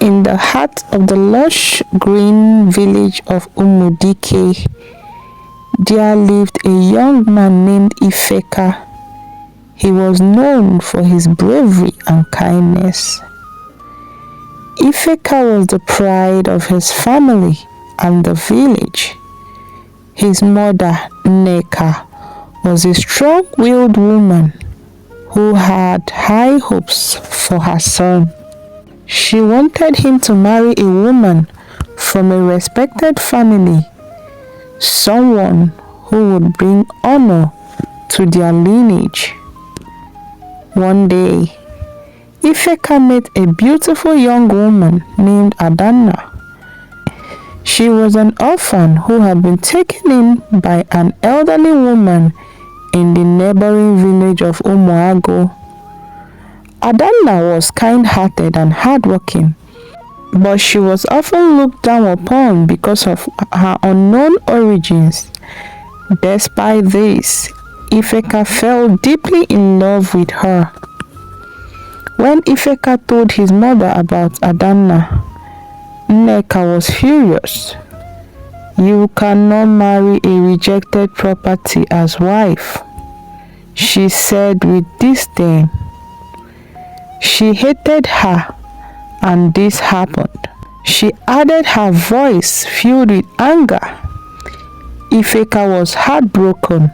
in the heart of the lush green village of Umudike, there lived a young man named Ifeka. He was known for his bravery and kindness. Ifeka was the pride of his family and the village. His mother, Nneka, was a strong-willed woman who had high hopes for her son. She wanted him to marry a woman from a respected family, someone who would bring honor to their lineage. One day, Ifeka met a beautiful young woman named Adanna. She was an orphan who had been taken in by an elderly woman in the neighboring village of Umuago. Adanna was kind-hearted and hardworking, but she was often looked down upon because of her unknown origins. Despite this, Ifeka fell deeply in love with her. When Ifeka told his mother about Adanna, Nneka was furious. "You cannot marry a rejected property as wife," she said with disdain. She hated her, and this happened. She added her voice filled with anger. Ifeka was heartbroken,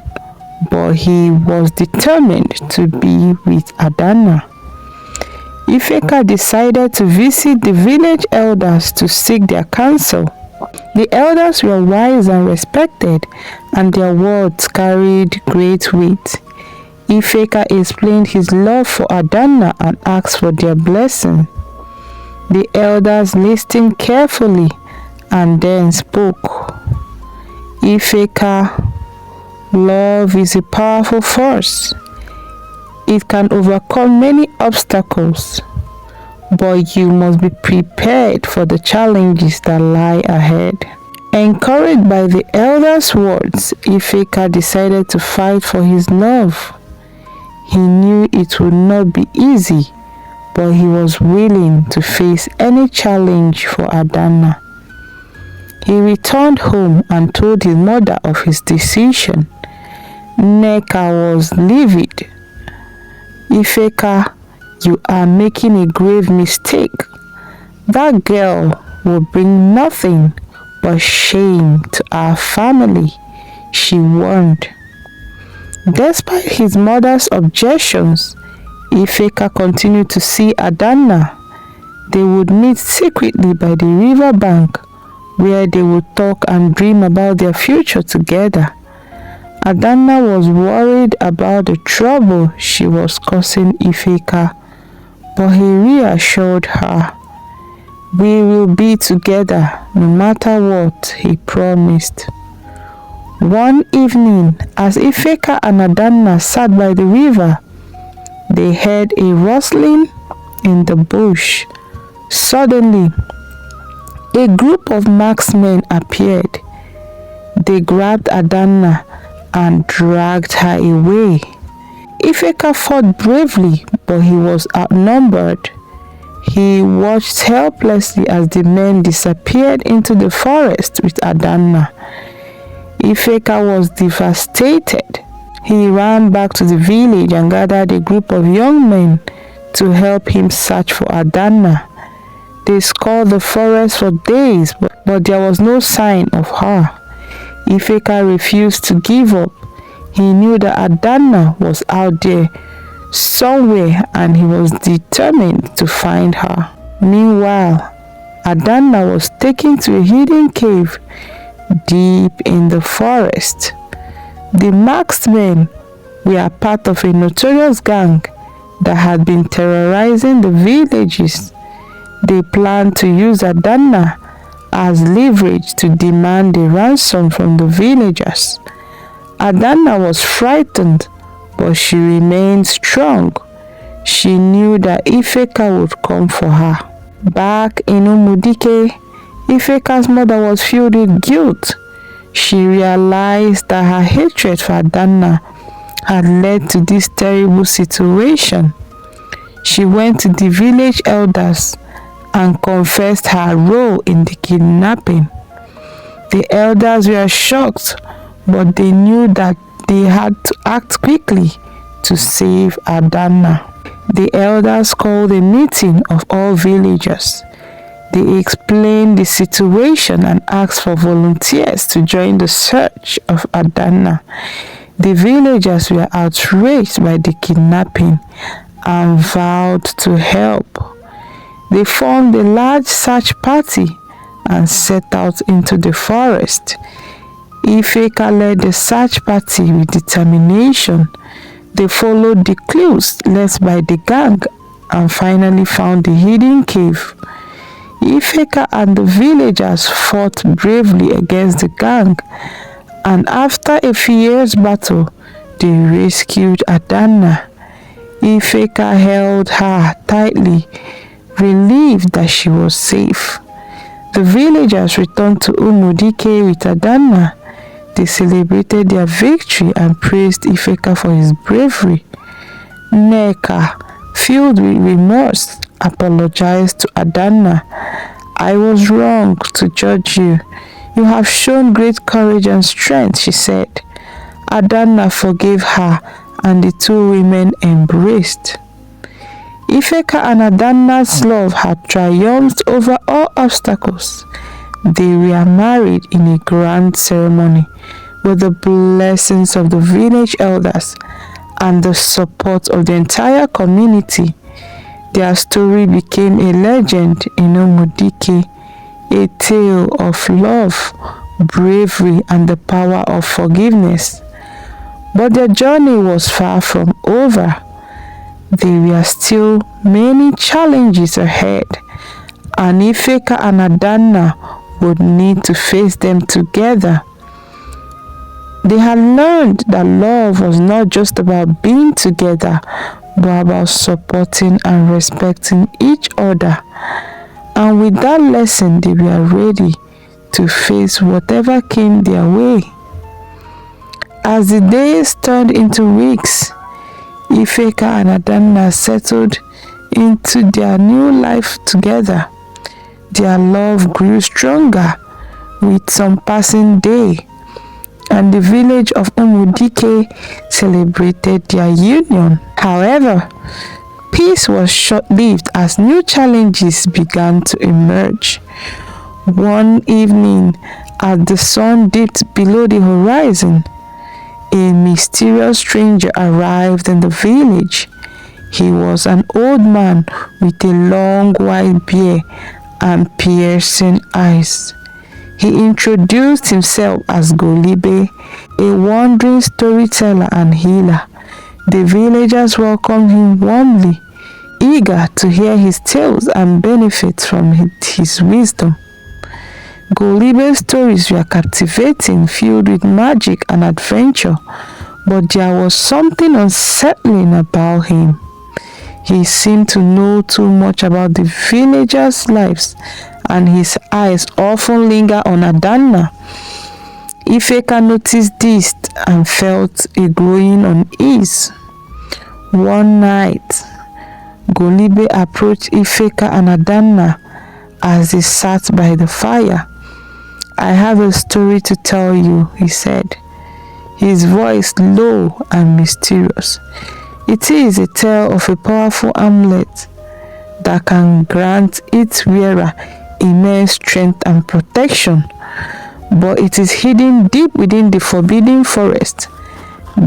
but he was determined to be with Adanna. Ifeka decided to visit the village elders to seek their counsel. The elders were wise and respected, and their words carried great weight. Ifeka explained his love for Adanna and asked for their blessing. The elders listened carefully and then spoke. "Ifeka, love is a powerful force. It can overcome many obstacles, but you must be prepared for the challenges that lie ahead." Encouraged by the elders' words, Ifeka decided to fight for his love. He knew it would not be easy, but he was willing to face any challenge for Adanna. He returned home and told his mother of his decision. Nneka was livid. "Ifeka, you are making a grave mistake. That girl will bring nothing but shame to our family," she warned. Despite his mother's objections, Ifeka continued to see Adanna. They would meet secretly by the river bank, where they would talk and dream about their future together. Adanna was worried about the trouble she was causing Ifeka, but he reassured her. "We will be together no matter what," he promised. One evening, as Ifeka and Adanna sat by the river, they heard a rustling in the bush. Suddenly, a group of marksmen appeared. They grabbed Adanna and dragged her away. Ifeka fought bravely, but he was outnumbered. He watched helplessly as the men disappeared into the forest with Adanna. Ifeka was devastated. He ran back to the village and gathered a group of young men to help him search for Adanna. They scoured the forest for days, but there was no sign of her. Ifeka refused to give up. He knew that Adanna was out there somewhere and he was determined to find her. Meanwhile, Adanna was taken to a hidden cave deep in the forest. The marksmen were part of a notorious gang that had been terrorizing the villages. They planned to use Adanna as leverage to demand a ransom from the villagers. Adanna was frightened, but she remained strong. She knew that Ifeka would come for her. Back in Umudike, Ifeka's mother was filled with guilt. She realized that her hatred for Adanna had led to this terrible situation. She went to the village elders and confessed her role in the kidnapping. The elders were shocked, but they knew that they had to act quickly to save Adana. The elders called a meeting of all villagers. They explained the situation and asked for volunteers to join the search of Adana. The villagers were outraged by the kidnapping and vowed to help. They formed a large search party and set out into the forest. Ifeka led the search party with determination. They followed the clues left by the gang and finally found the hidden cave. Ifeka and the villagers fought bravely against the gang, and after a fierce battle, they rescued Adana. Ifeka held her tightly, relieved that she was safe. The villagers returned to Umudike with Adana. They celebrated their victory and praised Ifeka for his bravery. Nneka, filled with remorse, apologized to Adana. "I was wrong to judge you. You have shown great courage and strength," she said. Adana forgave her, and the two women embraced. Ifeka and Adana's love had triumphed over all obstacles. They were married in a grand ceremony with the blessings of the village elders and the support of the entire community. Their story became a legend in Umudike, a tale of love, bravery, and the power of forgiveness. But their journey was far from over. There were still many challenges ahead, and Ifeka and Adana would need to face them together. They had learned that love was not just about being together, but about supporting and respecting each other. And with that lesson, they were ready to face whatever came their way. As the days turned into weeks, Ifeka and Adana settled into their new life together. Their love grew stronger with some passing day, and the village of Umudike celebrated their union. However, peace was short-lived as new challenges began to emerge. One evening, as the sun dipped below the horizon, a mysterious stranger arrived in the village. He was an old man with a long white beard and piercing eyes. He introduced himself as Golibe, a wandering storyteller and healer. The villagers welcomed him warmly, eager to hear his tales and benefit from his wisdom. Golibe's stories were captivating, filled with magic and adventure, but there was something unsettling about him. He seemed to know too much about the villagers' lives, and his eyes often lingered on Adana. Ifeka noticed this and felt a growing unease. One night, Golibe approached Ifeka and Adana as they sat by the fire. "I have a story to tell you," he said, his voice low and mysterious. "It is a tale of a powerful amulet that can grant its wearer immense strength and protection, but it is hidden deep within the forbidden forest,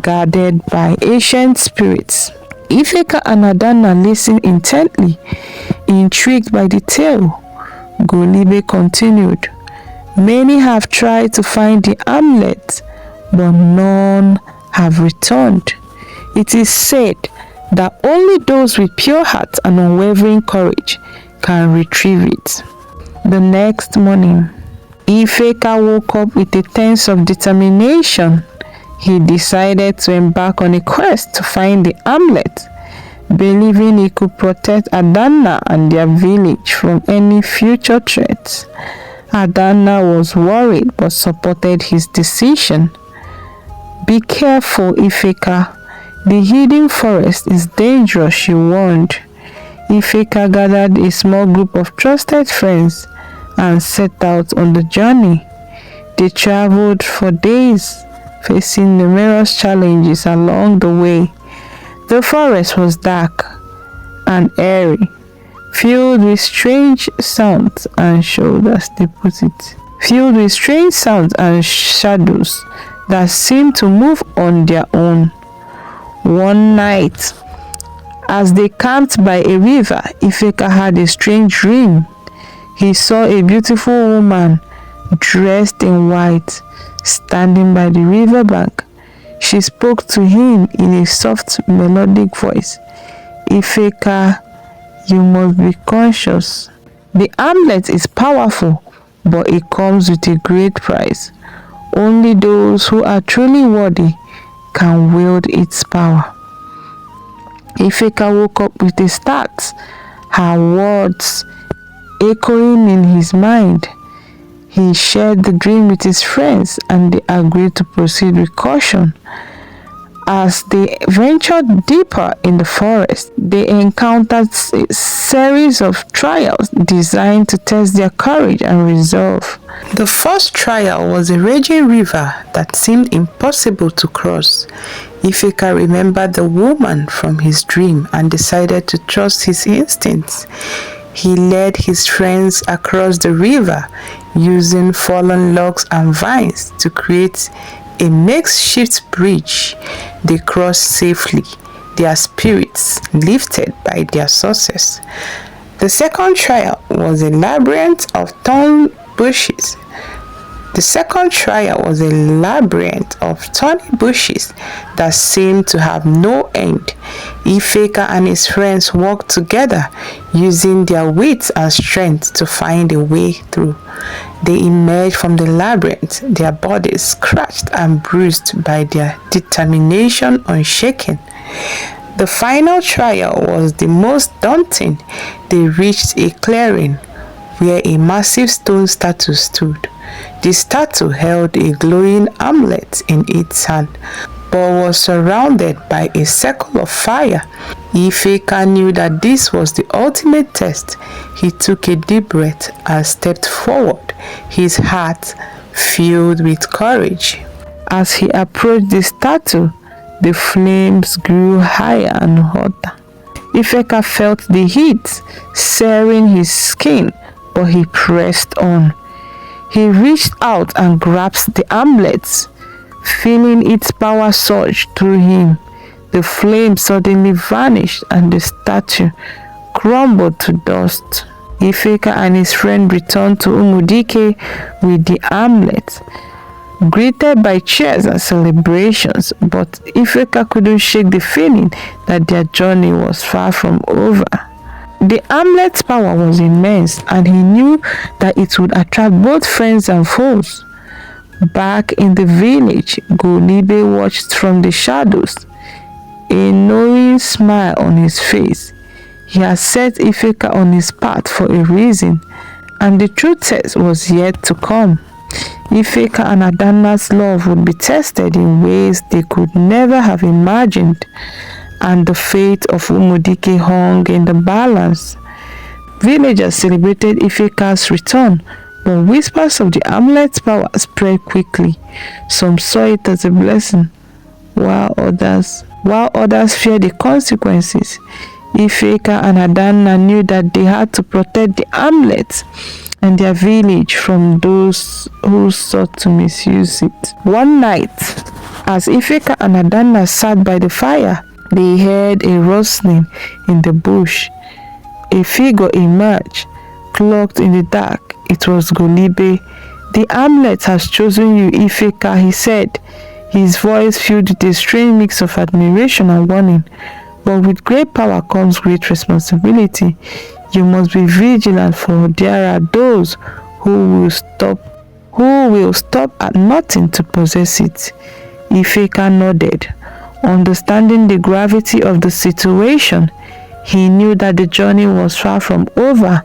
guarded by ancient spirits." Ifeka and Adana listened intently, intrigued by the tale. Golibe continued, "Many have tried to find the amulet, but none have returned. It is said that only those with pure hearts and unwavering courage can retrieve it." The next morning, Ifeka woke up with a sense of determination. He decided to embark on a quest to find the amulet, believing he could protect Adana and their village from any future threats. Adana was worried but supported his decision. "Be careful, Ifeka. The hidden forest is dangerous," she warned. Ifeka gathered a small group of trusted friends and set out on the journey. They traveled for days, facing numerous challenges along the way. The forest was dark and airy, filled with strange sounds and shadows, filled with strange sounds and shadows that seemed to move on their own. One night, as they camped by a river, Ifeka had a strange dream. He saw a beautiful woman dressed in white standing by the riverbank. She spoke to him in a soft, melodic voice. Ifeka, you must be conscious. The amulet is powerful, but it comes with a great price. Only those who are truly worthy can wield its power. Ifeka woke up with a start, her words echoing in his mind. He shared the dream with his friends and they agreed to proceed with caution. As they ventured deeper in the forest, they encountered a series of trials designed to test their courage and resolve. The first trial was a raging river that seemed impossible to cross. Ifeka remembered the woman from his dream and decided to trust his instincts. He led his friends across the river using fallen logs and vines to create a makeshift bridge. They crossed safely, their spirits lifted by their success. The second trial was a labyrinth of thorny bushes. That seemed to have no end. Ifeka and his friends worked together, using their wits and strength to find a way through. They emerged from the labyrinth, their bodies scratched and bruised by their determination unshaken. The final trial was the most daunting. They reached a clearing where a massive stone statue stood. The statue held a glowing amulet in its hand, but was surrounded by a circle of fire. Ifeka knew that this was the ultimate test. He took a deep breath and stepped forward, his heart filled with courage. As he approached the statue, the flames grew higher and hotter. Ifeka felt the heat searing his skin, but he pressed on. He reached out and grasped the amulet, feeling its power surge through him. The flame suddenly vanished and the statue crumbled to dust. Ifeka and his friend returned to Umudike with the amulet, greeted by cheers and celebrations, but Ifeka couldn't shake the feeling that their journey was far from over. The amulet's power was immense, and he knew that it would attract both friends and foes. Back in the village, Golibe watched from the shadows, a knowing smile on his face. He had set Ifeka on his path for a reason, and the true test was yet to come. Ifeka and Adanna's love would be tested in ways they could never have imagined, and the fate of Umudike hung in the balance. Villagers celebrated Ifeka's return, but whispers of the amulet's power spread quickly. Some saw it as a blessing, while others feared the consequences. Ifeka and Adanna knew that they had to protect the amulet and their village from those who sought to misuse it. One night, as Ifeka and Adanna sat by the fire, they heard a rustling in the bush. A figure emerged, cloaked in the dark. It was Golibe. "The amulet has chosen you, Ifeka," he said, his voice filled with a strange mix of admiration and warning. "But with great power comes great responsibility. You must be vigilant, for there are those who will stop at nothing to possess it." Ifeka nodded, understanding the gravity of the situation. He knew that the journey was far from over,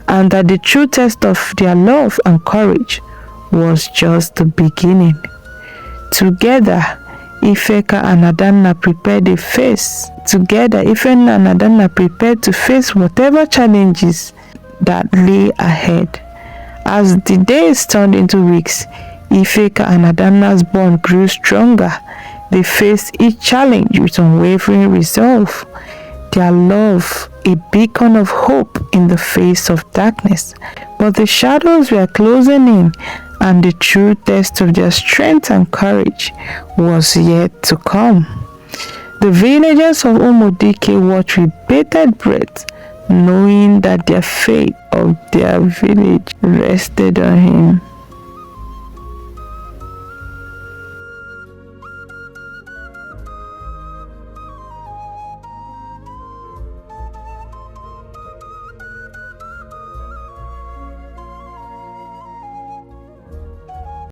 and that the true test of their love and courage was just the beginning. Together, Ifeka and Adanna prepared to face together. Ifeka and Adanna prepared to face whatever challenges that lay ahead. As the days turned into weeks, Ifeka and Adanna's bond grew stronger. They faced each challenge with unwavering resolve. Their love, a beacon of hope in the face of darkness. But the shadows were closing in, and the true test of their strength and courage was yet to come. The villagers of Umudike watched with bated breath, knowing that the fate of their village rested on him.